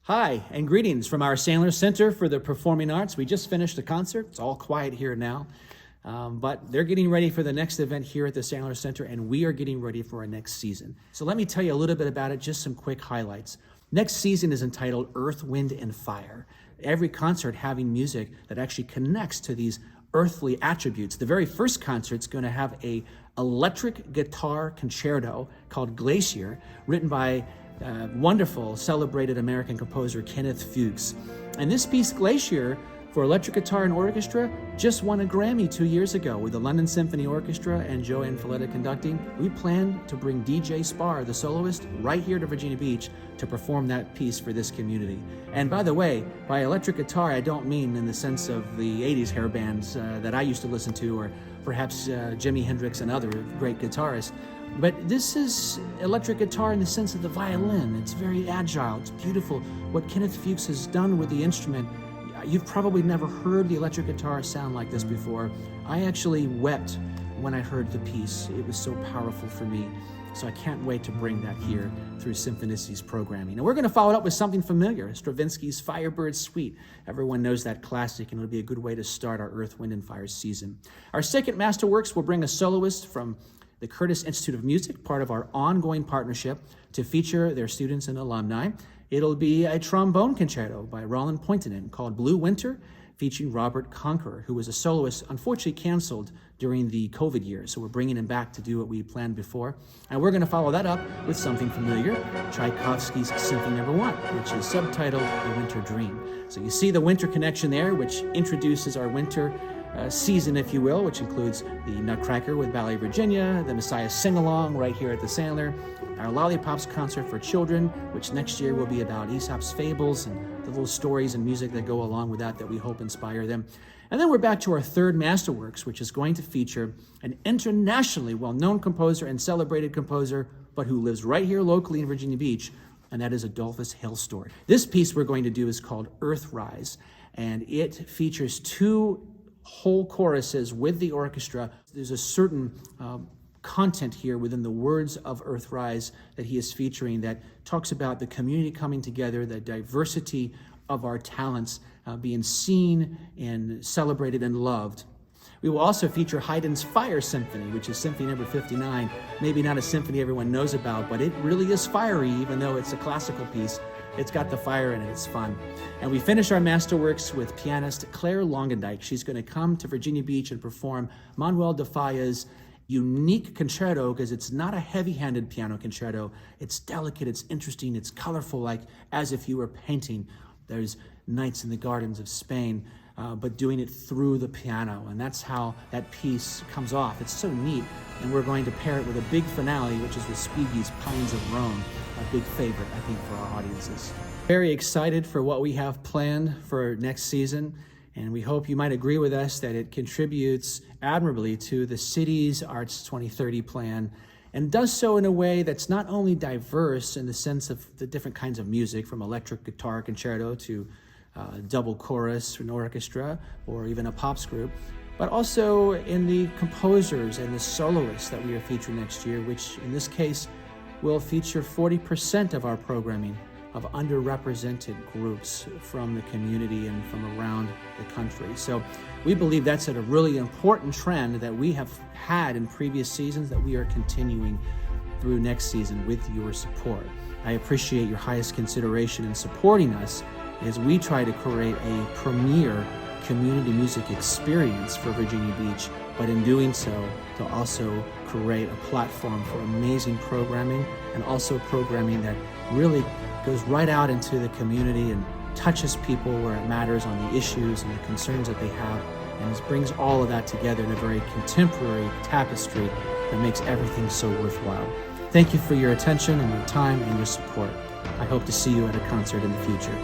Hi, and greetings from our Sandler Center for the Performing Arts. We just finished the concert. It's all quiet here now, but they're getting ready for the next event here at the Sandler Center, and we are getting ready for our next season. So let me tell you a little bit about it, just some quick highlights. Next season is entitled Earth, Wind, and Fire. Every concert having music that actually connects to these earthly attributes. The very first concert's going to have a electric guitar concerto called Glacier, written by wonderful, celebrated American composer Kenneth Fuchs. And this piece, Glacier, for electric guitar and orchestra, just won a Grammy 2 years ago with the London Symphony Orchestra and Joanne Falletta conducting. We plan to bring DJ Spar, the soloist, right here to Virginia Beach to perform that piece for this community. And by the way, by electric guitar, I don't mean in the sense of the 80s hair bands that I used to listen to, or perhaps Jimi Hendrix and other great guitarists. But this is electric guitar in the sense of the violin. It's very agile, it's beautiful. What Kenneth Fuchs has done with the instrument, you've probably never heard the electric guitar sound like this before. I actually wept when I heard the piece. It was so powerful for me. So I can't wait to bring that here through Symphonicity's programming. And we're going to follow it up with something familiar, Stravinsky's Firebird Suite. Everyone knows that classic, and it'll be a good way to start our Earth, Wind, and Fire season. Our second Masterworks will bring a soloist from the Curtis Institute of Music, part of our ongoing partnership to feature their students and alumni. It'll be a trombone concerto by Roland Pointinen called Blue Winter, featuring Robert Conqueror, who was a soloist, unfortunately canceled during the COVID years. So we're bringing him back to do what we planned before. And we're going to follow that up with something familiar, Tchaikovsky's Symphony No. 1, which is subtitled The Winter Dream. So you see the winter connection there, which introduces our winter season, if you will, which includes the Nutcracker with Ballet Virginia, the Messiah Sing-Along right here at the Sandler, our Lollipops concert for children, which next year will be about Aesop's fables and the little stories and music that go along with that we hope inspire them. And then we're back to our third Masterworks, which is going to feature an internationally well-known composer and celebrated composer, but who lives right here locally in Virginia Beach, and that is Adolphus Hailstork. This piece we're going to do is called Earthrise, and it features two whole choruses with the orchestra. There's a certain content here within the words of Earthrise that he is featuring that talks about the community coming together, the diversity of our talents being seen and celebrated and loved. We will also feature Haydn's Fire Symphony, which is Symphony No. 59. Maybe not a symphony everyone knows about, but it really is fiery, even though it's a classical piece. It's got the fire in it, it's fun. And we finish our Masterworks with pianist Claire Longendijk. She's going to come to Virginia Beach and perform Manuel de Falla's unique concerto, because it's not a heavy-handed piano concerto. It's delicate, it's interesting, it's colorful, like as if you were painting. There's nights in the gardens of Spain, but doing it through the piano. And that's how that piece comes off. It's so neat. And we're going to pair it with a big finale, which is with Spiegel's Pines of Rome, a big favorite, I think, for our audiences. Very excited for what we have planned for next season. And we hope you might agree with us that it contributes admirably to the city's Arts 2030 plan, and does so in a way that's not only diverse in the sense of the different kinds of music, from electric guitar concerto to double chorus, an orchestra, or even a pops group, but also in the composers and the soloists that we are featuring next year, which in this case will feature 40% of our programming of underrepresented groups from the community and from around the country. So we believe that's a really important trend that we have had in previous seasons that we are continuing through next season with your support. I appreciate your highest consideration in supporting us as we try to create a premier community music experience for Virginia Beach, but in doing so, to also create a platform for amazing programming, and also programming that really goes right out into the community and touches people where it matters on the issues and the concerns that they have, and it brings all of that together in a very contemporary tapestry that makes everything so worthwhile. Thank you for your attention and your time and your support. I hope to see you at a concert in the future.